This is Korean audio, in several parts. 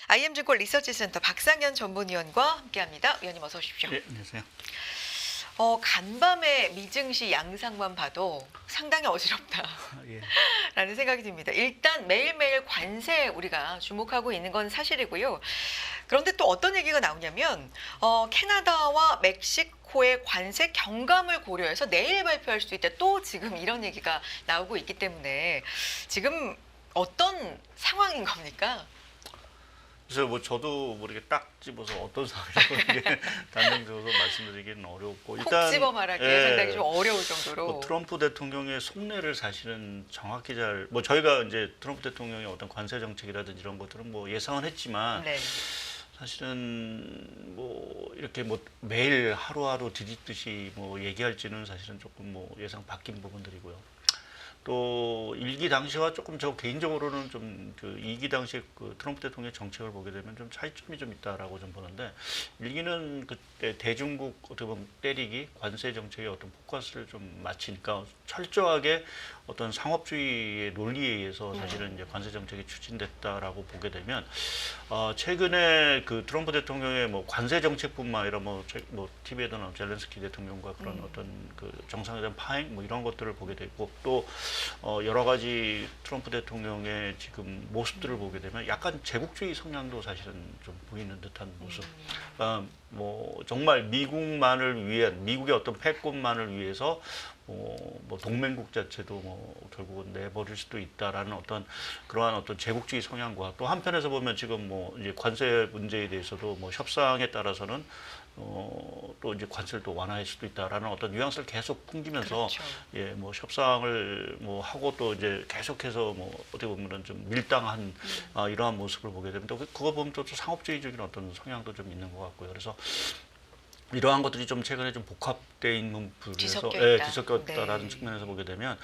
IM증권 리서치센터 박상현 전문위원과 함께합니다. 위원님 어서 오십시오. 네, 안녕하세요. 간밤에 미증시 양상만 봐도 상당히 어지럽다라는 예. 생각이 듭니다. 일단 매일매일 관세에 우리가 주목하고 있는 건 사실이고요. 그런데 또 어떤 얘기가 나오냐면 캐나다와 멕시코의 관세 경감을 고려해서 내일 발표할 수 있다. 또 지금 이런 얘기가 나오고 있기 때문에 지금 어떤 상황인 겁니까? 그래서 뭐 저도 모르게 딱 집어서 어떤 상황이라고 이게 단정적으로 말씀드리기는 어렵고 콕 집어 말하기 상당히 좀 어려울 정도로. 뭐 트럼프 대통령의 속내를 사실은 정확히 뭐 저희가 이제 트럼프 대통령의 어떤 관세 정책이라든지 이런 것들은 뭐 예상은 했지만 네. 사실은 뭐 이렇게 뭐 매일 하루하루 뒤집듯이 뭐 얘기할지는 사실은 조금 뭐 예상 바뀐 부분들이고요. 또 1기 당시와 조금 저 개인적으로는 좀 그 2기 당시 그 트럼프 대통령의 정책을 보게 되면 좀 차이점이 좀 있다라고 좀 보는데 1기는 그때 대중국 어떻게 보면 때리기 관세 정책의 어떤 포커스를 좀 맞추니까 철저하게 어떤 상업주의의 논리에 의해서 사실은 이제 관세 정책이 추진됐다라고 보게 되면 최근에 그 트럼프 대통령의 뭐 관세 정책뿐만 아니라 뭐 TV에도 나온 젤렌스키 대통령과 그런 어떤 그 정상회담 파행 뭐 이런 것들을 보게 되고 또 여러 가지 트럼프 대통령의 지금 모습들을 보게 되면 약간 제국주의 성향도 사실은 좀 보이는 듯한 모습. 뭐 정말 미국만을 위한 미국의 어떤 패권만을 위해서 뭐 동맹국 자체도 뭐 결국은 내버릴 수도 있다라는 어떤 그러한 어떤 제국주의 성향과 또 한편에서 보면 지금 뭐 이제 관세 문제에 대해서도 뭐 협상에 따라서는 또 이제 관세를 또 완화할 수도 있다라는 어떤 뉘앙스를 계속 풍기면서 그렇죠. 예, 뭐 협상을 뭐 하고 또 이제 계속해서 뭐 어떻게 보면은 좀 밀당한 이러한 모습을 보게 됩니다. 그거 보면 또 상업주의적인 어떤 성향도 좀 있는 것 같고요. 그래서 이러한 것들이 좀 최근에 좀 복합되어 있는 부분에서 뒤섞였다라는 네. 측면에서 보게 되면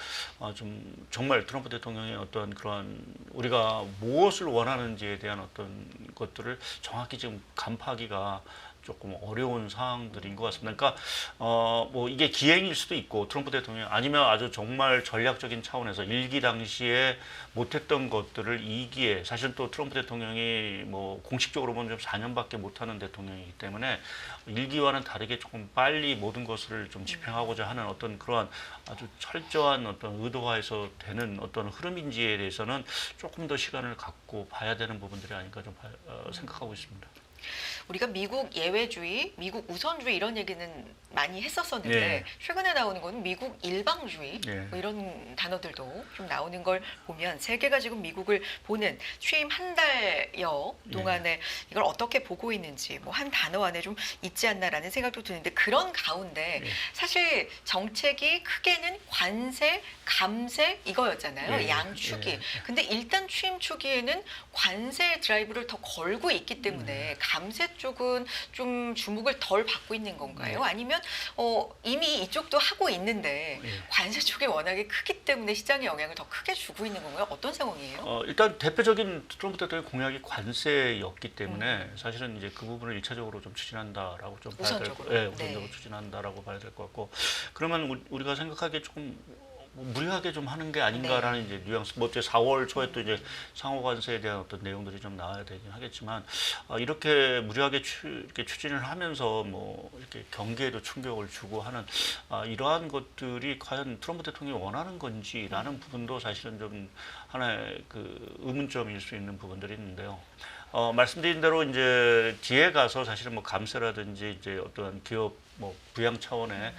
좀 정말 트럼프 대통령의 어떤 그러한 우리가 무엇을 원하는지에 대한 어떤 것들을 정확히 지금 간파하기가 조금 어려운 상황들인 것 같습니다. 그러니까 뭐 이게 기행일 수도 있고 트럼프 대통령 아니면 아주 정말 전략적인 차원에서 1기 당시에 못했던 것들을 2기에 사실 또 트럼프 대통령이 뭐 공식적으로 보면 좀 4년밖에 못하는 대통령이기 때문에 1기와는 다르게 조금 빨리 모든 것을 좀 집행하고자 하는 어떤 그러한 아주 철저한 어떤 의도화해서 되는 어떤 흐름인지에 대해서는 조금 더 시간을 갖고 봐야 되는 부분들이 아닐까 좀 생각하고 있습니다. 우리가 미국 예외주의, 미국 우선주의 이런 얘기는 많이 했었었는데 예. 최근에 나오는 거는 미국 일방주의 예. 뭐 이런 단어들도 좀 나오는 걸 보면 세계가 지금 미국을 보는 취임 한 달여 동안에 이걸 어떻게 보고 있는지 뭐 한 단어 안에 좀 있지 않나라는 생각도 드는데 그런 가운데 예. 사실 정책이 크게는 관세, 감세 이거였잖아요. 예. 양축이. 예. 근데 일단 취임 초기에는 관세 드라이브를 더 걸고 있기 때문에 감세 쪽은 좀 주목을 덜 받고 있는 건가요? 아니면 이미 이쪽도 하고 있는데 관세 쪽이 워낙에 크기 때문에 시장에 영향을 더 크게 주고 있는 건가요? 어떤 상황이에요? 일단 대표적인 트럼프 대통령의 공약이 관세였기 때문에 사실은 이제 그 부분을 일차적으로 좀 추진한다라고 좀 봐야 될 우선적으로. 거, 예, 네. 우선적으로 추진한다라고 봐야 될 것 같고 그러면 우리가 생각하기에 조금 뭐 무리하게 좀 하는 게 아닌가라는 이제 뉘앙스. 뭐 이제 4월 초에 또 이제 상호 관세에 대한 어떤 내용들이 좀 나와야 되긴 하겠지만 이렇게 무리하게 이렇게 추진을 하면서 뭐 이렇게 경기에도 충격을 주고 하는 이러한 것들이 과연 트럼프 대통령이 원하는 건지라는 부분도 사실은 좀 하나의 그 의문점일 수 있는 부분들이 있는데요. 말씀드린 대로 이제 뒤에 가서 사실은 뭐 감세라든지 이제 어떠한 기업 뭐 부양 차원의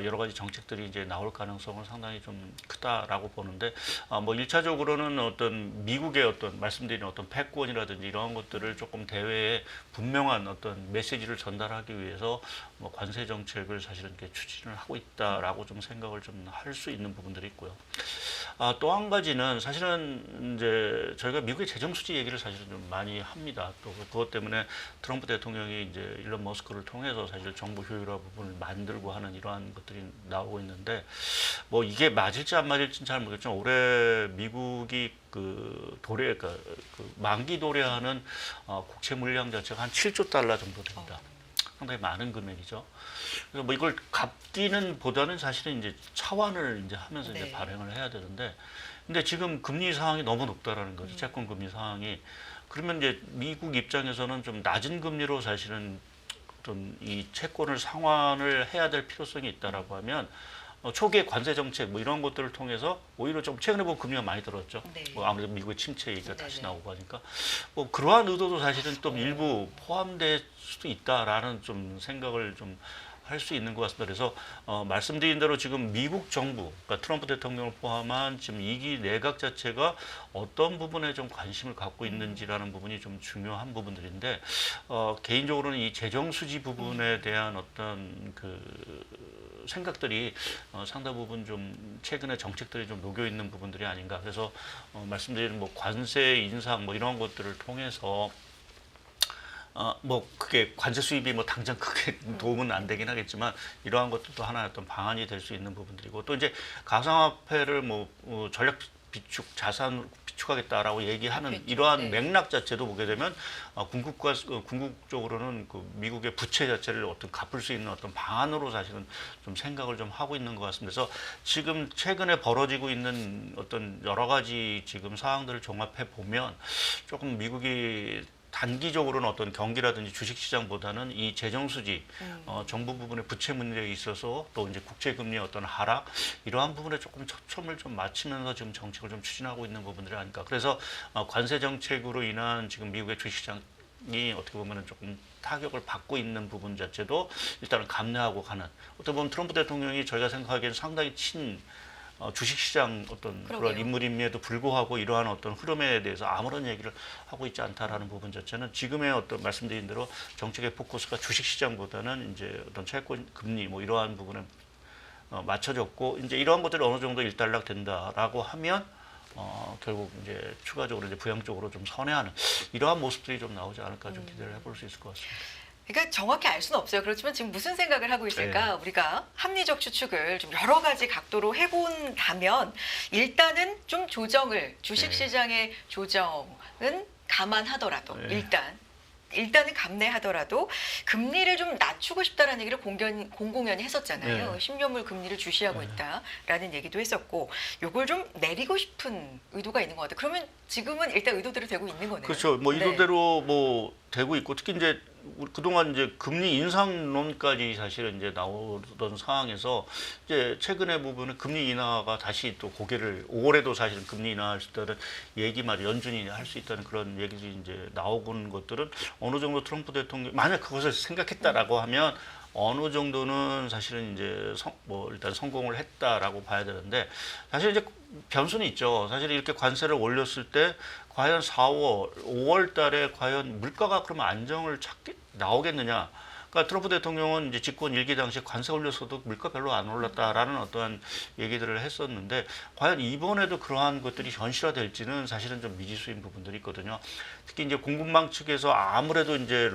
여러 가지 정책들이 이제 나올 가능성은 상당히 좀 크다라고 보는데 뭐 1차적으로는 어떤 미국의 어떤 말씀드린 어떤 패권이라든지 이러한 것들을 조금 대외에 분명한 어떤 메시지를 전달하기 위해서 뭐 관세 정책을 사실은 이렇게 추진을 하고 있다라고 좀 생각을 좀 할 수 있는 부분들이 있고요. 또 한 가지는 사실은 이제 저희가 미국의 재정 수지 얘기를 사실은 좀 많이 합니다. 또 그것 때문에 트럼프 대통령이 이제 일론 머스크를 통해서 사실 정부 효율화 부분을 만들고 하는 이러한 것들이 나오고 있는데 뭐 이게 맞을지 안 맞을지는 잘 모르겠지만 올해 미국이 그 만기 도래하는 국채 물량 자체가 한 7조 달러 정도 됩니다. 상당히 많은 금액이죠. 그래서 뭐 이걸 갚기는 보다는 사실은 이제 차환을 이제 하면서 이제 발행을 해야 되는데, 근데 지금 금리 상황이 너무 높다라는 거죠. 채권 금리 상황이. 그러면 이제 미국 입장에서는 좀 낮은 금리로 사실은 어떤 이 채권을 상환을 해야 될 필요성이 있다라고 하면 초기의 관세 정책 뭐 이런 것들을 통해서 오히려 좀 최근에 보면 금리가 많이 들었죠. 네. 뭐 아무래도 미국의 침체 얘기가 다시 네네. 나오고 하니까 뭐 그러한 의도도 사실은 좀 일부 포함될 수도 있다라는 좀 생각을 좀 할 수 있는 것 같습니다. 그래서 말씀드린 대로 지금 미국 정부, 그러니까 트럼프 대통령을 포함한 지금 2기 내각 자체가 어떤 부분에 좀 관심을 갖고 있는지라는 부분이 좀 중요한 부분들인데 개인적으로는 이 재정 수지 부분에 대한 어떤 그 생각들이 상당 부분 좀 최근에 정책들이 좀 녹여 있는 부분들이 아닌가. 그래서 말씀드린 뭐 관세 인상 뭐 이런 것들을 통해서 뭐 그게 관세 수입이 뭐 당장 크게 도움은 안 되긴 하겠지만 이러한 것들도 하나의 어떤 방안이 될 수 있는 부분들이고 또 이제 가상화폐를 뭐 전략 비축 자산으로 비축하겠다라고 얘기하는 그렇죠. 이러한 네. 맥락 자체도 보게 되면 궁극적으로는 그 미국의 부채 자체를 어떤 갚을 수 있는 어떤 방안으로 사실은 좀 생각을 좀 하고 있는 것 같습니다. 그래서 지금 최근에 벌어지고 있는 어떤 여러 가지 지금 사항들을 종합해 보면 조금 미국이 단기적으로는 어떤 경기라든지 주식시장보다는 이 재정수지, 정부 부분의 부채 문제에 있어서 또 이제 국채금리의 어떤 하락 이러한 부분에 조금 초점을 좀 맞추면서 지금 정책을 좀 추진하고 있는 부분들이 아닐까. 그래서 관세 정책으로 인한 지금 미국의 주식시장이 어떻게 보면은 조금 타격을 받고 있는 부분 자체도 일단은 감내하고 가는. 어떻게 보면 트럼프 대통령이 저희가 생각하기에는 상당히 주식시장 어떤 그러게요. 그런 인물임에도 불구하고 이러한 어떤 흐름에 대해서 아무런 얘기를 하고 있지 않다라는 부분 자체는 지금의 어떤 말씀드린 대로 정책의 포커스가 주식시장보다는 이제 어떤 채권 금리 뭐 이러한 부분에 맞춰졌고 이제 이러한 것들이 어느 정도 일단락 된다라고 하면 결국 이제 추가적으로 이제 부양적으로 좀 선회하는 이러한 모습들이 좀 나오지 않을까 좀 기대를 해볼 수 있을 것 같습니다. 그러니까 정확히 알 수는 없어요. 그렇지만 지금 무슨 생각을 하고 있을까? 우리가 합리적 추측을 좀 여러 가지 각도로 해본다면 일단은 좀 조정을 주식시장의 조정은 감안하더라도 네. 일단은 감내하더라도 금리를 좀 낮추고 싶다라는 얘기를 공공연히 했었잖아요. 네. 10년물 금리를 주시하고 네. 있다라는 얘기도 했었고 요걸 좀 내리고 싶은 의도가 있는 것 같아요. 그러면 지금은 일단 의도대로 되고 있는 거네요. 그렇죠. 뭐 네. 이도대로 뭐 되고 있고 특히 이제 그동안 이제 금리 인상론까지 사실은 이제 나오던 상황에서 이제 최근에 부분은 금리 인하가 다시 또 고개를 5월에도 사실은 금리 인하할 수 있다는 얘기 말이 연준이 할 수 있다는 그런 얘기들이 이제 나오는 것들은 어느 정도 트럼프 대통령 만약 그것을 생각했다라고 하면 어느 정도는 사실은 이제 뭐 일단 성공을 했다라고 봐야 되는데 사실 이제 변수는 있죠. 사실 이렇게 관세를 올렸을 때 과연 4월, 5월 달에 과연 물가가 그러면 안정을 나오겠느냐. 그러니까 트럼프 대통령은 이제 집권 일기 당시에 관세 올렸어도 물가 별로 안 올랐다라는 어떠한 얘기들을 했었는데 과연 이번에도 그러한 것들이 현실화될지는 사실은 좀 미지수인 부분들이 있거든요. 특히 이제 공급망 측에서 아무래도 이제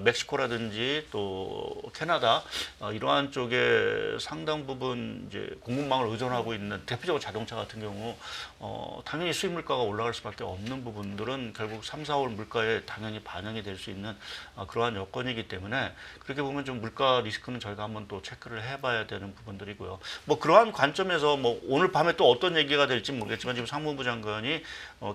멕시코라든지 또 캐나다 이러한 쪽에 상당 부분 이제 공급망을 의존하고 있는 대표적으로 자동차 같은 경우 당연히 수입 물가가 올라갈 수밖에 없는 부분들은 결국 3, 4월 물가에 당연히 반영이 될 수 있는 그러한 여건이기 때문에 그렇게 보면 좀 물가 리스크는 저희가 한번 또 체크를 해봐야 되는 부분들이고요. 뭐 그러한 관점에서 뭐 오늘 밤에 또 어떤 얘기가 될지 모르겠지만 지금 상무부 장관이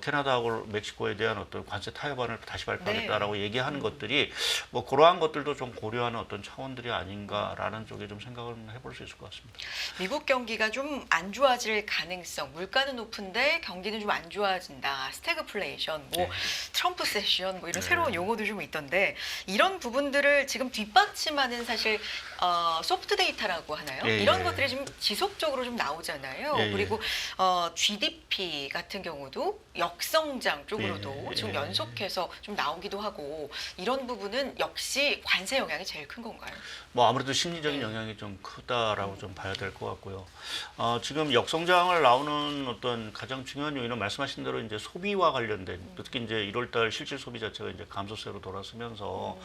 캐나다하고 멕시코에 대한 어떤 관세 타협안을 다시 발표하겠다라고 얘기하는 것들이 뭐 그러한 것들도 좀 고려하는 어떤 차원들이 아닌가라는 쪽에 좀 생각을 해볼 수 있을 것 같습니다. 미국 경기가 좀 안 좋아질 가능성, 물가는 높은데 경기는 좀 안 좋아진다. 스태그플레이션, 뭐 트럼프 세션, 뭐 이런 새로운 용어도 좀 있던데 이런 부분들을 지금 뒷받침하는 사실 소프트 데이터라고 하나요? 이런 것들이 지금 지속적으로 좀 나오잖아요. 그리고 GDP 같은 경우도 역성장 쪽으로도 지금 연속해서 좀 나오기도 하고 이런 부분은 역시 관세 영향이 제일 큰 건가요? 뭐 아무래도 심리적인 영향이 좀 크다라고 좀 봐야 될 것 같고요. 지금 역성장을 나오는 어떤 가장 중요한 요인은 말씀하신 대로 이제 소비와 관련된 특히 이제 1월달 실질 소비 자체가 이제 감소세로 돌아서면서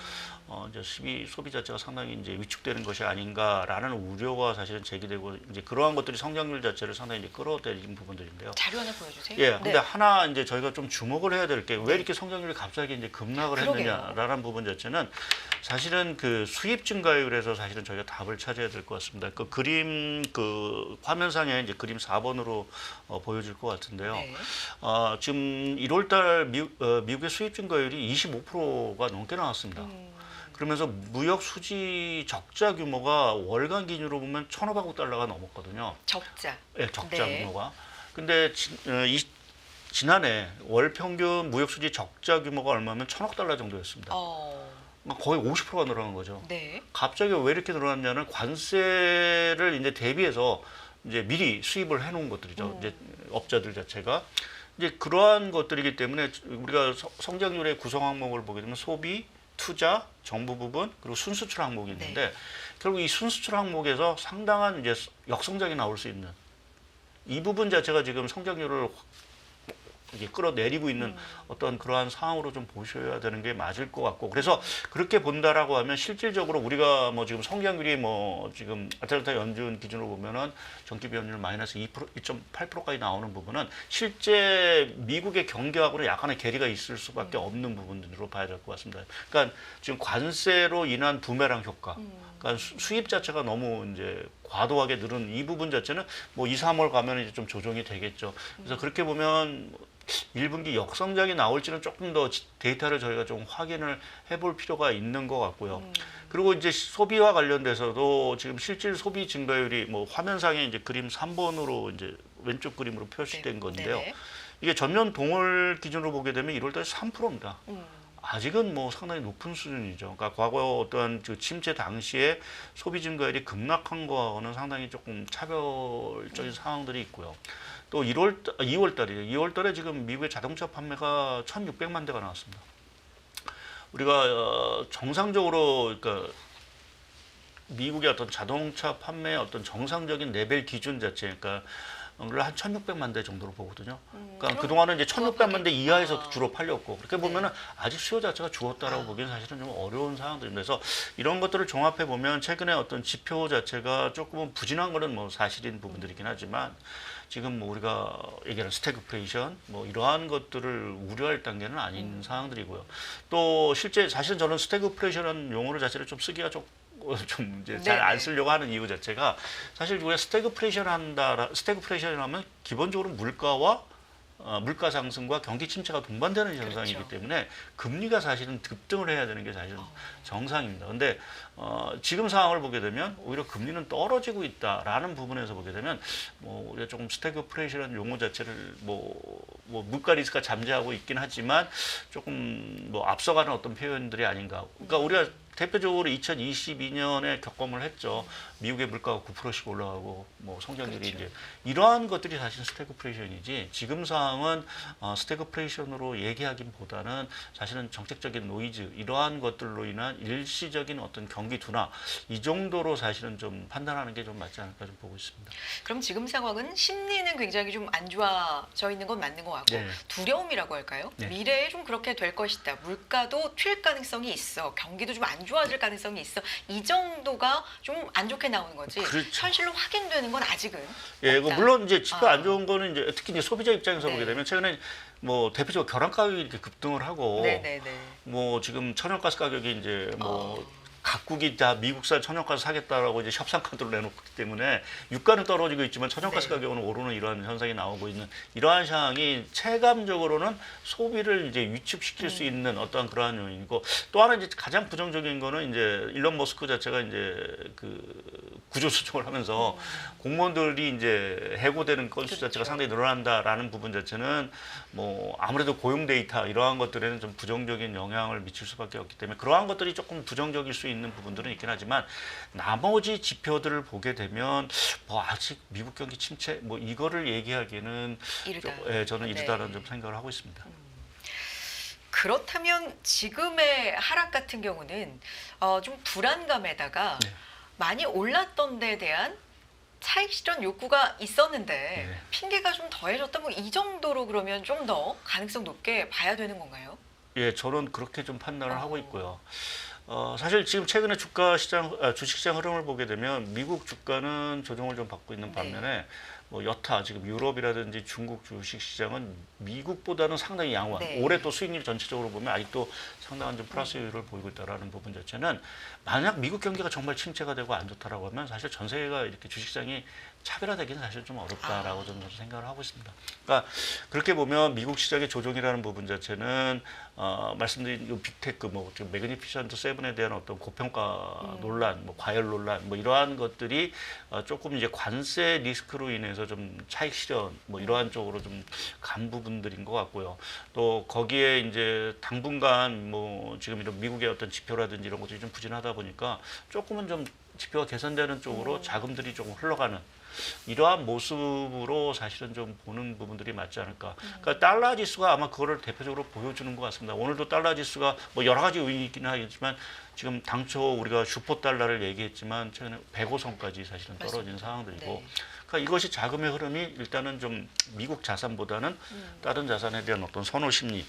이제 소비 자체가 상당히 이제 위축되는 것이 아닌가라는 우려가 사실은 제기되고 이제 그러한 것들이 성장률 자체를 상당히 이제 끌어들인 부분들인데요. 자료 하나 보여주세요. 예, 근데 네. 하나 이제 저희가 좀 주목을 해야 될 게 왜 이렇게 성장률이 갑자기 이제 급락을 그러게요. 했느냐라는 부분 자체는 사실은 그 수입 증가율에서 사실은 저희가 답을 찾아야 될 것 같습니다. 그 그림 그 화면상에 이제 그림 4번으로 보여질 것 같은데요. 네. 지금 1월달 미국의 수입 증가율이 25%가 넘게 나왔습니다. 그러면서 무역 수지 적자 규모가 월간 기준으로 보면 1,500억 달러가 넘었거든요. 적자. 예, 적자 네. 규모가. 근데 지난해 월 평균 무역 수지 적자 규모가 얼마면 1,000억 달러 정도였습니다. 거의 50%가 늘어난 거죠. 네. 갑자기 왜 이렇게 늘어났냐는 관세를 이제 대비해서 이제 미리 수입을 해놓은 것들이죠. 이제 업자들 자체가 이제 그러한 것들이기 때문에 우리가 성장률의 구성 항목을 보게 되면 소비, 투자, 정부 부분 그리고 순수출 항목이 있는데 네. 결국 이 순수출 항목에서 상당한 이제 역성장이 나올 수 있는 이 부분 자체가 지금 성장률을 이게 끌어내리고 있는 어떤 그러한 상황으로 좀 보셔야 되는 게 맞을 것 같고 그래서 그렇게 본다라고 하면 실질적으로 우리가 뭐 지금 성장률이 뭐 지금 아틀란타 연준 기준으로 보면은 전기 비용률 마이너스 2%, 2.8%까지 나오는 부분은 실제 미국의 경기하고는 약간의 괴리가 있을 수밖에 없는 부분으로 봐야 될 것 같습니다. 그러니까 지금 관세로 인한 부메랑 효과, 그러니까 수입 자체가 너무 이제 과도하게 늘은 이 부분 자체는 뭐 2, 3월 가면 이제 좀 조정이 되겠죠. 그래서 그렇게 보면 1분기 역성장이 나올지는 조금 더 데이터를 저희가 좀 확인을 해볼 필요가 있는 것 같고요. 그리고 이제 소비와 관련돼서도 지금 실질 소비 증가율이 뭐 화면상에 이제 그림 3번으로 이제 왼쪽 그림으로 표시된 건데요. 네. 이게 전년 동월 기준으로 보게 되면 1월달에 3%입니다. 아직은 뭐 상당히 높은 수준이죠. 그러니까 과거 어떤 그 침체 당시에 소비 증가율이 급락한 거하고는 상당히 조금 차별적인 상황들이 있고요. 또 2월 달에 지금 미국의 자동차 판매가 1,600만 대가 나왔습니다. 우리가 정상적으로 그러니까 미국의 어떤 자동차 판매의 어떤 정상적인 레벨 기준 자체, 그러니까 한 1,600만 대 정도로 보거든요. 그러니까 그동안은 이제 1,600만 대 이하에서 주로 팔렸고 그렇게 보면은 아직 수요 자체가 죽었다라고 보기는 사실은 좀 어려운 상황들입니다. 그래서 이런 것들을 종합해 보면 최근에 어떤 지표 자체가 조금은 부진한 거는 뭐 사실인 부분들이긴 하지만 지금 뭐 우리가 얘기하는 스태그플레이션 뭐 이러한 것들을 우려할 단계는 아닌 상황들이고요. 또 실제 사실은 저는 스태그플레이션이라는 용어를 자체를 좀 쓰기가 좀 이제 잘 안 쓰려고 하는 이유 자체가 사실 우리가 스태그플레이션 하면 기본적으로 물가와 물가 상승과 경기 침체가 동반되는 현상이기 그렇죠. 때문에 금리가 사실은 급등을 해야 되는 게 사실은 정상입니다. 근데 지금 상황을 보게 되면 오히려 금리는 떨어지고 있다라는 부분에서 보게 되면 뭐 우리가 조금 스태그플레이션이라는 용어 자체를 뭐 물가 리스크가 잠재하고 있긴 하지만 조금 뭐 앞서가는 어떤 표현들이 아닌가. 그러니까 우리가 대표적으로 2022년에 겪음을 했죠. 미국의 물가가 9%씩 올라가고 뭐 성장률이 그렇죠. 이제 이러한 것들이 사실 스태그플레이션이지 지금 상황은 스태그플레이션으로 얘기하기보다는 사실은 정책적인 노이즈 이러한 것들로 인한 일시적인 어떤 경기 둔화 이 정도로 사실은 좀 판단하는 게 좀 맞지 않을까 좀 보고 있습니다. 그럼 지금 상황은 심리는 굉장히 좀 안 좋아져 있는 건 맞는 것 같고 네. 두려움이라고 할까요? 네. 미래에 좀 그렇게 될 것이다. 물가도 튈 가능성이 있어. 경기도 좀 안 좋아질 가능성이 있어. 이 정도가 좀 안 좋게 나오는 거지. 그렇죠. 현실로 확인되는 건 아직은 예, 없다. 물론 이제 지표 안 좋은 거는 이제 특히 이제 소비자 입장에서 네. 보게 되면 최근에 뭐 대표적으로 겨랑 가격이 이렇게 급등을 하고 네네네. 뭐 지금 천연가스 가격이 이제 뭐 어. 각국이 다 미국산 천연가스 사겠다라고 이제 협상 카드를 내놓기 때문에 유가는 떨어지고 있지만 천연가스 네. 가격은 오르는 이러한 현상이 나오고 있는 이러한 상황이 체감적으로는 소비를 이제 위축시킬 수 있는 어떠한 그러한 요인이고 또 하나 이제 가장 부정적인 거는 이제 일론 머스크 자체가 이제 그 구조조정을 하면서 공무원들이 이제 해고되는 건수 자체가 그렇죠. 상당히 늘어난다라는 부분 자체는 뭐 아무래도 고용 데이터 이러한 것들에는 좀 부정적인 영향을 미칠 수밖에 없기 때문에 그러한 것들이 조금 부정적일 수 있는 부분들은 있긴 하지만 나머지 지표들을 보게 되면 뭐 아직 미국 경기 침체 뭐 이거를 얘기하기에는 이르다. 예, 저는 이르다는 네. 좀 생각을 하고 있습니다. 그렇다면 지금의 하락 같은 경우는 좀 불안감에다가 네. 많이 올랐던 데에 대한 차익 실현 욕구가 있었는데 네. 핑계가 좀 더해졌다 뭐 이 정도로 그러면 좀 더 가능성 높게 봐야 되는 건가요? 예, 저는 그렇게 좀 판단을 하고 있고요. 사실 지금 최근에 주가 시장, 주식시장 흐름을 보게 되면 미국 주가는 조정을 좀 받고 있는 반면에 뭐 여타 지금 유럽이라든지 중국 주식시장은 미국보다는 상당히 양호한 네. 올해 또 수익률 전체적으로 보면 아직도 상당한 좀 플러스율을 보이고 있다라는 부분 자체는 만약 미국 경기가 정말 침체가 되고 안 좋다라고 하면 사실 전 세계가 이렇게 주식시장이 차별화되기는 사실 좀 어렵다라고 저는 생각을 하고 있습니다. 그러니까 그렇게 보면 미국 시장의 조정이라는 부분 자체는 말씀드린 이 빅테크 뭐 지금 매그니피션트 세븐에 대한 어떤 고평가 논란, 뭐 과열 논란, 뭐 이러한 것들이 조금 이제 관세 리스크로 인해서 좀 차익 실현 뭐 이러한 쪽으로 좀 간 부분들인 것 같고요. 또 거기에 이제 당분간 뭐 지금 이런 미국의 어떤 지표라든지 이런 것들이 좀 부진하다 보니까 조금은 좀 지표가 개선되는 쪽으로 자금들이 조금 흘러가는 이러한 모습으로 사실은 좀 보는 부분들이 맞지 않을까. 그러니까 달러 지수가 아마 그거를 대표적으로 보여주는 것 같습니다. 오늘도 달러 지수가 뭐 여러 가지 요인이 있긴 하겠지만 지금 당초 우리가 슈퍼 달러를 얘기했지만 최근에 105선까지 사실은 떨어진 상황들이고 네. 그러니까 이것이 자금의 흐름이 일단은 좀 미국 자산보다는 다른 자산에 대한 어떤 선호 심리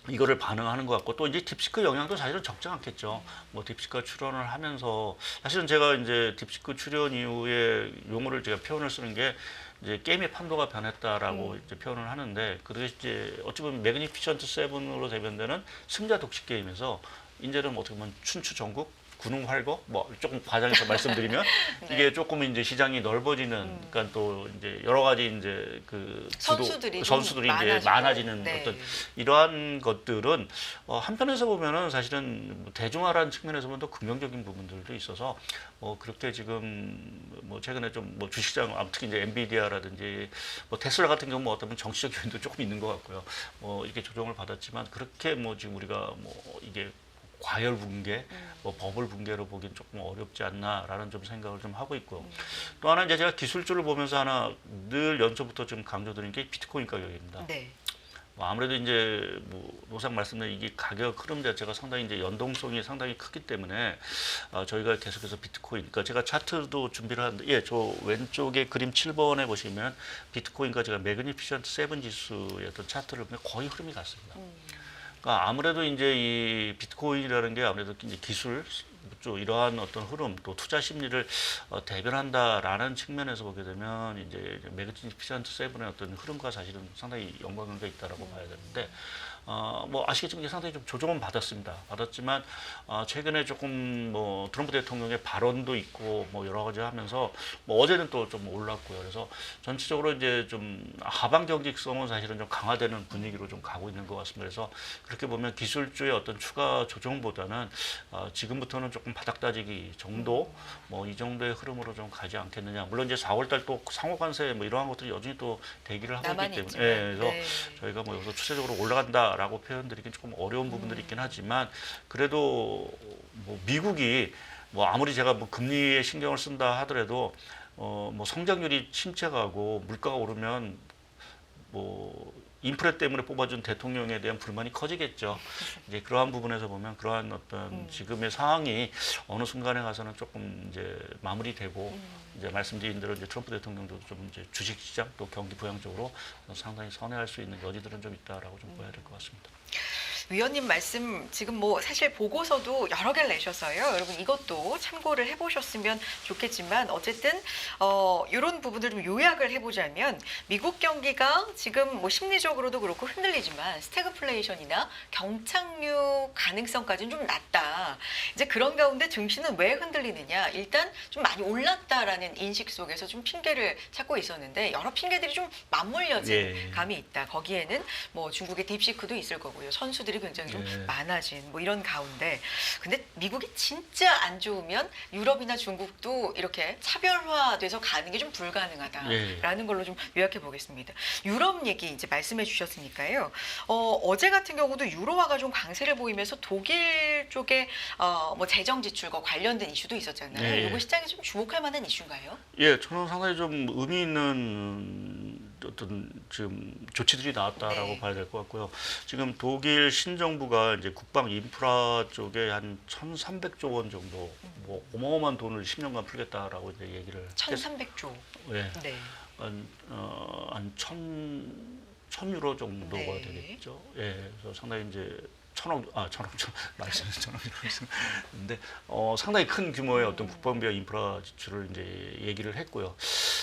이거를 반응하는 것 같고 또 이제 딥시크 영향도 사실은 적지 않겠죠. 뭐 딥시크가 출연을 하면서 사실은 제가 이제 딥시크 출연 이후에 용어를 제가 표현을 쓰는 게 이제 게임의 판도가 변했다라고 이제 표현을 하는데 그게 이제 어찌 보면 매그니피션트 세븐으로 대변되는 승자 독식 게임에서 이제는 어떻게 보면 춘추 전국 군웅 활거 뭐 조금 과장해서 말씀드리면 네. 이게 조금 이제 시장이 넓어지는 그러니까 또 이제 여러 가지 이제 그 선수들이 이제 많아지는 네. 어떤 이러한 것들은 한편에서 보면은 사실은 뭐 대중화라는 측면에서 보면 더 긍정적인 부분들도 있어서 뭐 그렇게 지금 뭐 최근에 좀 뭐 주식시장 특히 이제 엔비디아라든지 뭐 테슬라 같은 경우 뭐 어떤 정치적 요인도 조금 있는 것 같고요. 뭐 이렇게 조정을 받았지만 그렇게 뭐 지금 우리가 뭐 이게 과열 붕괴, 뭐 버블 붕괴로 보기엔 조금 어렵지 않나라는 좀 생각을 좀 하고 있고 또 하나 이제 제가 기술주를 보면서 하나 늘 연초부터 좀 강조드리는 게 비트코인 가격입니다. 네. 뭐 아무래도 이제 뭐 노상 말씀드린 이게 가격 흐름 자체가 상당히 이제 연동성이 상당히 크기 때문에 저희가 계속해서 비트코인, 그러니까 제가 차트도 준비를 하는데 예, 저 왼쪽에 그림 7번에 보시면 비트코인과 제가 매그니피션트 세븐 지수의 어떤 차트를 보면 거의 흐름이 같습니다. 그러니까 아무래도 이제 이 비트코인이라는 게 아무래도 이제 기술 쪽 이러한 어떤 흐름 또 투자 심리를 대변한다라는 측면에서 보게 되면 이제 매그니피션트 세븐의 어떤 흐름과 사실은 상당히 연관관계가 있다라고 봐야 되는데 뭐 아시겠지만 이게 상당히 좀 조정은 받았습니다. 받았지만 최근에 조금 뭐 트럼프 대통령의 발언도 있고 뭐 여러 가지 하면서 뭐 어제는 또 좀 올랐고요. 그래서 전체적으로 이제 좀 하방 경직성은 사실은 좀 강화되는 분위기로 좀 가고 있는 것 같습니다. 그래서 그렇게 보면 기술주의 어떤 추가 조정보다는 지금부터는 조금 바닥 다지기 정도 뭐 이 정도의 흐름으로 좀 가지 않겠느냐. 물론 이제 4월달 또 상호관세 뭐 이러한 것들이 여전히 또 대기를 하고 있기 때문에 그래서 네. 저희가 뭐 여기서 추세적으로 올라간다라고 표현드리긴 조금 어려운 부분들이 있긴 하지만 그래도 뭐 미국이 뭐 아무리 제가 뭐 금리에 신경을 쓴다 하더라도 뭐 성장률이 침체가고 물가가 오르면 뭐 인프레 때문에 뽑아준 대통령에 대한 불만이 커지겠죠. 이제 그러한 부분에서 보면 그러한 어떤 지금의 상황이 어느 순간에 가서는 조금 이제 마무리되고 이제 말씀드린 대로 이제 트럼프 대통령도 좀 이제 주식시장 또 경기 부양 쪽으로 상당히 선회할 수 있는 여지들은 좀 있다라고 좀 봐야 될 것 같습니다. 위원님 말씀 지금 뭐 사실 보고서도 여러 개를 내셔서요. 여러분 이것도 참고를 해보셨으면 좋겠지만 어쨌든 이런 부분들 좀 요약을 해보자면 미국 경기가 지금 뭐 심리적으로도 그렇고 흔들리지만 스태그플레이션이나 경착륙 가능성까지는 좀 낮다. 이제 그런 가운데 증시는 왜 흔들리느냐? 일단 좀 많이 올랐다라는 인식 속에서 좀 핑계를 찾고 있었는데 여러 핑계들이 좀 맞물려진 예. 감이 있다. 거기에는 뭐 중국의 딥시크도 있을 거고요. 선수들이 굉장히 좀 예. 많아진 뭐 이런 가운데 근데 미국이 진짜 안 좋으면 유럽이나 중국도 이렇게 차별화돼서 가는 게 좀 불가능하다라는 예. 걸로 좀 요약해 보겠습니다. 유럽 얘기 이제 말씀해 주셨으니까요. 어제 같은 경우도 유로화가 좀 강세를 보이면서 독일 쪽에 뭐 재정 지출과 관련된 이슈도 있었잖아요. 예. 이거 시장에 좀 주목할 만한 이슈인가요? 예, 저는 상당히 좀 의미 있는 어떤 지금 조치들이 나왔다라고 네. 봐야 될 것 같고요. 지금 독일 신정부가 이제 국방 인프라 쪽에 한 1,300조 원 정도 뭐 어마어마한 돈을 10년간 풀겠다라고 이제 얘기를 1,300조. 예. 네. 한 1,000 유로 정도가 네. 되겠죠. 예. 그래서 상당히 이제 천억이라고 했는데 상당히 큰 규모의 어떤 국방비와 인프라 지출을 이제 얘기를 했고요.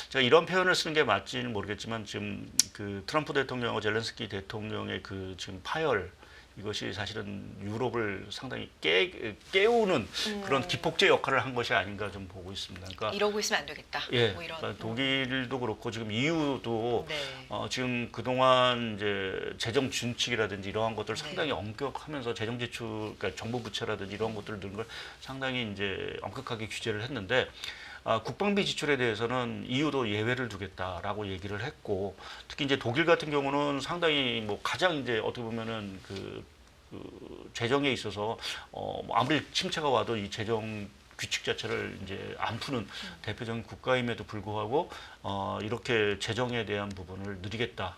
제가 이런 표현을 쓰는 게 맞지는 모르겠지만 지금 그 트럼프 대통령과 젤렌스키 대통령의 그 지금 파열 이것이 사실은 유럽을 상당히 깨우는 그런 기폭제 역할을 한 것이 아닌가 좀 보고 있습니다. 그러니까 이러고 있으면 안 되겠다. 예, 뭐 이런. 그러니까 독일도 그렇고 지금 EU도 네. 지금 그동안 이제 재정 준칙이라든지 이러한 것들 을 네. 상당히 엄격하면서 재정 지출, 그러니까 정부 부채라든지 이런 것들을 넣는 걸 상당히 이제 엄격하게 규제를 했는데. 국방비 지출에 대해서는 EU도 예외를 두겠다라고 얘기를 했고 특히 이제 독일 같은 경우는 상당히 뭐 가장 이제 어떻게 보면은 그 재정에 있어서 아무리 침체가 와도 이 재정 규칙 자체를 이제 안 푸는 대표적인 국가임에도 불구하고 이렇게 재정에 대한 부분을 느리겠다.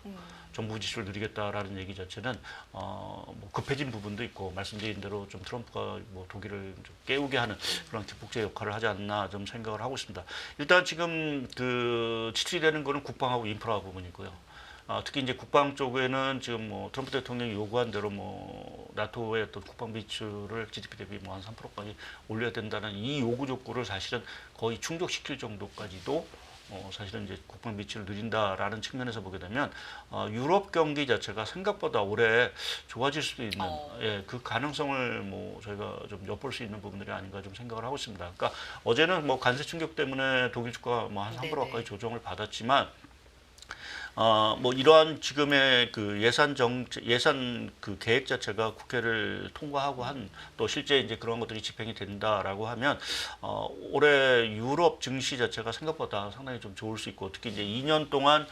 정부 지출을 느리겠다라는 얘기 자체는 뭐 급해진 부분도 있고 말씀드린 대로 좀 트럼프가 뭐 독일을 좀 깨우게 하는 그런 기폭제 역할을 하지 않나 좀 생각을 하고 있습니다. 일단 지금 그 지출이 되는 거는 국방하고 인프라 부분이고요. 특히 이제 국방 쪽에는 지금 뭐 트럼프 대통령이 요구한 대로 뭐 나토의 어떤 국방비 지출을 GDP 대비 뭐 한 3%까지 올려야 된다는 이 요구 족구를 사실은 거의 충족시킬 정도까지도 사실은 이제 국방비 지출을 느린다라는 측면에서 보게 되면 유럽 경기 자체가 생각보다 올해 좋아질 수도 있는 예, 그 가능성을 뭐 저희가 좀 엿볼 수 있는 부분들이 아닌가 좀 생각을 하고 있습니다. 그러니까 어제는 뭐 관세 충격 때문에 독일 주가 뭐 한 3% 가까이 조정을 받았지만 뭐 이러한 지금의 그 예산 그 계획 자체가 국회를 통과하고 또 실제 이제 그런 것들이 집행이 된다라고 하면 올해 유럽 증시 자체가 생각보다 상당히 좀 좋을 수 있고 특히 이제 2년 동안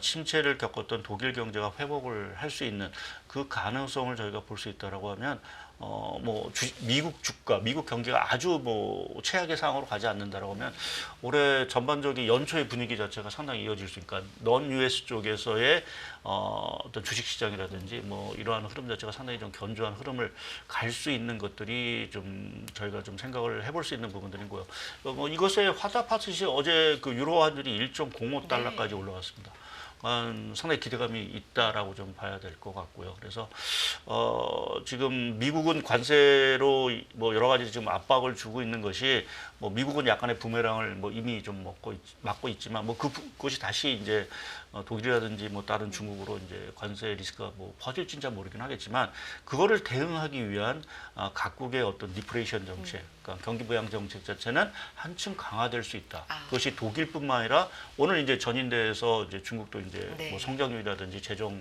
침체를 겪었던 독일 경제가 회복을 할 수 있는 그 가능성을 저희가 볼 수 있다라고 하면 뭐 미국 주가, 미국 경기가 아주 뭐 최악의 상황으로 가지 않는다라고 하면 올해 전반적인 연초의 분위기 자체가 상당히 이어질 수 있으니까 넌 US 쪽에서의 어떤 주식 시장이라든지 뭐 이러한 흐름 자체가 상당히 좀 견조한 흐름을 갈 수 있는 것들이 좀 저희가 좀 생각을 해볼 수 있는 부분들이고요. 뭐 이것에 화답하듯이 어제 그 유로 환율이 1.05달러까지 올라갔습니다. 상당히 기대감이 있다라고 좀 봐야 될 것 같고요. 그래서 지금 미국은 관세로 뭐 여러 가지 지금 압박을 주고 있는 것이 뭐 미국은 약간의 부메랑을 뭐 이미 좀 맞고 있지만 뭐 그것이 다시 이제 독일이라든지 뭐 다른 중국으로 이제 관세 리스크가 뭐 퍼질지는 모르긴 하겠지만 그거를 대응하기 위한 각국의 어떤 디프레이션 정책, 그러니까 경기 부양 정책 자체는 한층 강화될 수 있다. 그것이 독일뿐만 아니라 오늘 이제 전인대에서 이제 중국도 이제 네. 뭐 성장률이라든지 재정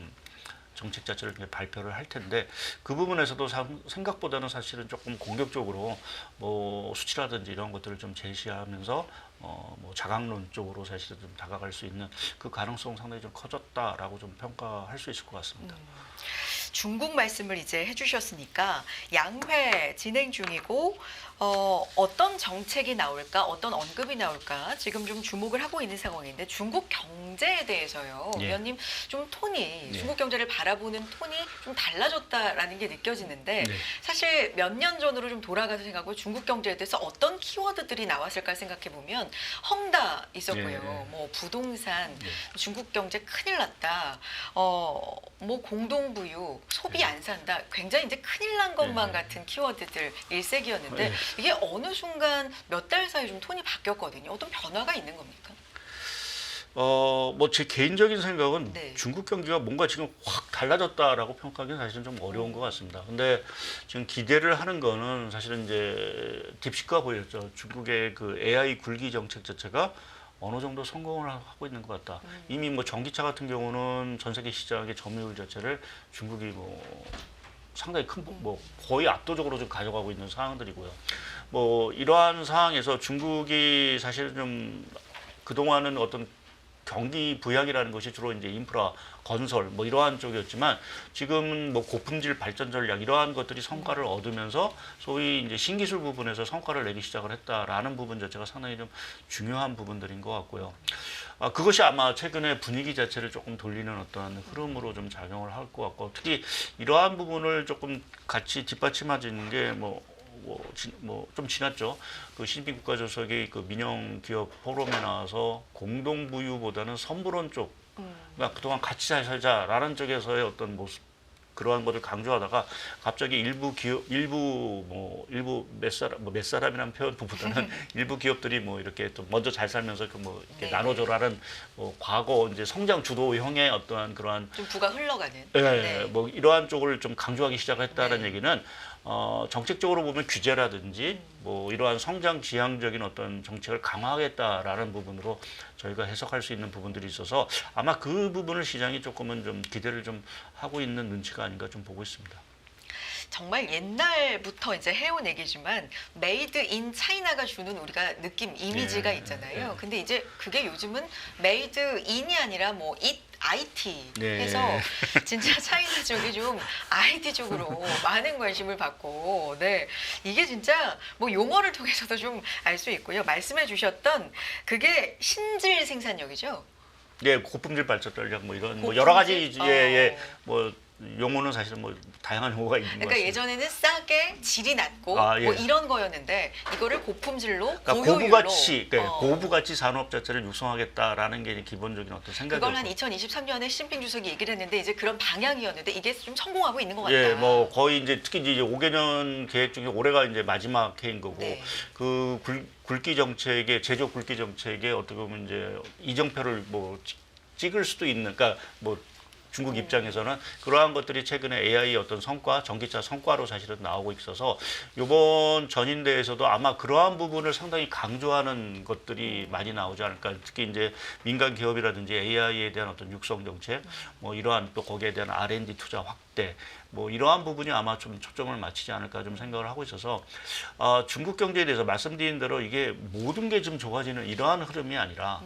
정책 자체를 발표를 할 텐데 그 부분에서도 생각보다는 사실은 조금 공격적으로 뭐 수치라든지 이런 것들을 좀 제시하면서 뭐 자강론 쪽으로 사실은 좀 다가갈 수 있는 그 가능성 상당히 좀 커졌다라고 좀 평가할 수 있을 것 같습니다. 중국 말씀을 이제 해주셨으니까 양회 진행 중이고 어떤 정책이 나올까, 어떤 언급이 나올까 지금 좀 주목을 하고 있는 상황인데 중국 경제에 대해서요, 예. 위원님 좀 톤이 예. 중국 경제를 바라보는 톤이 좀 달라졌다라는 게 느껴지는데 네. 사실 몇 년 전으로 좀 돌아가서 생각하고 중국 경제에 대해서 어떤 키워드들이 나왔을까 생각해 보면 헝다 있었고요, 예. 뭐 부동산, 예. 중국 경제 큰일 났다, 뭐 공동부유, 소비 안 산다. 굉장히 이제 큰일 난 것만 같은 키워드들 일색이었는데 이게 어느 순간 몇 달 사이 좀 톤이 바뀌었거든요. 어떤 변화가 있는 겁니까? 뭐 제 개인적인 생각은 네. 중국 경기가 뭔가 지금 확 달라졌다라고 평가하기는 사실은 좀 어려운 것 같습니다. 근데 지금 기대를 하는 거는 사실은 이제 딥시크가 보였죠. 중국의 그 AI 굴기 정책 자체가 어느 정도 성공을 하고 있는 것 같다. 이미 뭐 전기차 같은 경우는 전 세계 시장의 점유율 자체를 중국이 뭐 상당히 큰, 뭐 거의 압도적으로 좀 가져가고 있는 상황들이고요. 뭐 이러한 상황에서 중국이 사실 좀 그동안은 어떤 경기 부양이라는 것이 주로 이제 인프라, 건설 뭐 이러한 쪽이었지만 지금은 뭐 고품질 발전 전략 이러한 것들이 성과를 얻으면서 소위 이제 신기술 부분에서 성과를 내기 시작을 했다라는 부분 자체가 상당히 좀 중요한 부분들인 것 같고요. 그것이 아마 최근에 분위기 자체를 조금 돌리는 어떠한 흐름으로 좀 작용을 할 것 같고 특히 이러한 부분을 조금 같이 뒷받침하는 게 좀 지났죠. 그 시진핑 국가주석이 그 민영 기업 포럼에 나와서 공동부유보다는 선불원 쪽, 그러니까 그동안 같이 잘 살자라는 쪽에서의 어떤 모습 그러한 것을 강조하다가 갑자기 일부 몇 사람이라는 표현보다는 일부 기업들이 뭐 이렇게 또 먼저 잘 살면서 그 뭐 이렇게 네. 나눠줘라는 과거 이제 성장 주도형의 어떠한 그러한 좀 부가 흘러가는. 예, 네. 뭐 이러한 쪽을 좀 강조하기 시작했다는 네. 얘기는 정책적으로 보면 규제라든지 뭐 이러한 성장 지향적인 어떤 정책을 강화하겠다라는 부분으로 저희가 해석할 수 있는 부분들이 있어서 아마 그 부분을 시장이 조금은 좀 기대를 좀 하고 있는 눈치가 아닌가 좀 보고 있습니다. 정말 옛날부터 이제 해온 얘기지만 메이드 인 차이나가 주는 우리가 느낌 이미지가 예, 있잖아요. 예. 근데 이제 그게 요즘은 메이드 인이 아니라 뭐 IT 네. 해서 진짜 차이나 쪽이 좀 IT 쪽으로 많은 관심을 받고 네 이게 진짜 뭐 용어를 통해서도 좀 알 수 있고요. 말씀해 주셨던 그게 신질 생산력이죠. 예, 고품질 발전 전략 뭐 이런 뭐 고품질? 여러 가지 어. 뭐 용어는 사실은 뭐 다양한 용어가 있는 것 그러니까 같습니다. 예전에는 싸게 질이 낮고 아, 예. 뭐 이런 거였는데 이거를 고품질로 그러니까 고효율로 고부가치, 어. 고부가치 산업 자체를 육성하겠다라는 게 이제 기본적인 어떤 그걸 한 생각이었고. 2023년에 시진핑 주석이 얘기를 했는데 이제 그런 방향이었는데 이게 좀 성공하고 있는 것 같다. 예, 뭐 거의 이제 특히 이제 5개년 계획 중에 올해가 이제 마지막 해인 거고 네. 그 굵기 정책의 제조 굵기 정책에 어떻게 보면 이제 이정표를 뭐 찍을 수도 있는, 그러니까 뭐 중국 입장에서는 그러한 것들이 최근에 AI 어떤 성과, 전기차 성과로 사실은 나오고 있어서 이번 전인대에서도 아마 그러한 부분을 상당히 강조하는 것들이 많이 나오지 않을까. 특히 이제 민간 기업이라든지 AI에 대한 어떤 육성 정책, 뭐 이러한 또 거기에 대한 R&D 투자 확대, 뭐 이러한 부분이 아마 좀 초점을 맞추지 않을까 좀 생각을 하고 있어서 중국 경제에 대해서 말씀드린 대로 이게 모든 게 좀 좋아지는 이러한 흐름이 아니라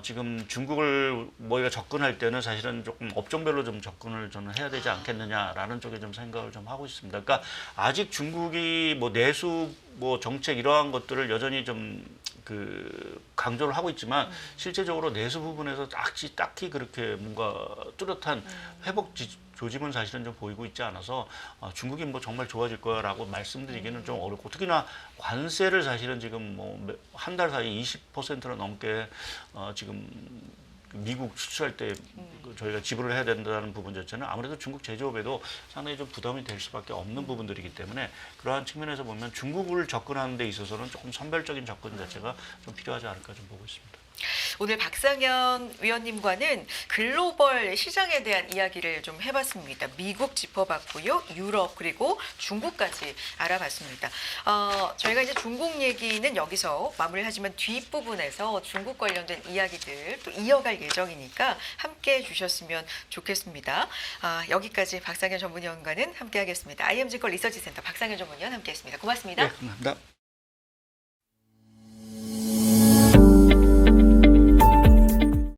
지금 중국을 뭐가 접근할 때는 사실은 조금 업종별로 좀 접근을 저는 해야 되지 않겠느냐라는 쪽에 좀 생각을 좀 하고 있습니다. 그러니까 아직 중국이 뭐 내수 뭐 정책 이러한 것들을 여전히 좀 강조를 하고 있지만 실제적으로 내수 부분에서 딱히 그렇게 뭔가 뚜렷한 회복 조짐은 사실은 좀 보이고 있지 않아서 중국이 뭐 정말 좋아질 거라고 말씀드리기는 좀 어렵고, 특히나 관세를 사실은 지금 뭐 한 달 사이 20%나 넘게 지금 미국 수출할 때 저희가 지불을 해야 된다는 부분 자체는 아무래도 중국 제조업에도 상당히 좀 부담이 될 수밖에 없는 부분들이기 때문에 그러한 측면에서 보면 중국을 접근하는 데 있어서는 조금 선별적인 접근 자체가 좀 필요하지 않을까 좀 보고 있습니다. 오늘 박상현 위원님과는 글로벌 시장에 대한 이야기를 좀 해봤습니다. 미국 짚어봤고요, 유럽 그리고 중국까지 알아봤습니다. 저희가 이제 중국 얘기는 여기서 마무리하지만 뒷부분에서 중국 관련된 이야기들 또 이어갈 예정이니까 함께해 주셨으면 좋겠습니다. 여기까지 박상현 전문위원과는 함께하겠습니다. IMG걸 리서치센터 박상현 전문위원 함께했습니다. 고맙습니다. 네, 감사합니다.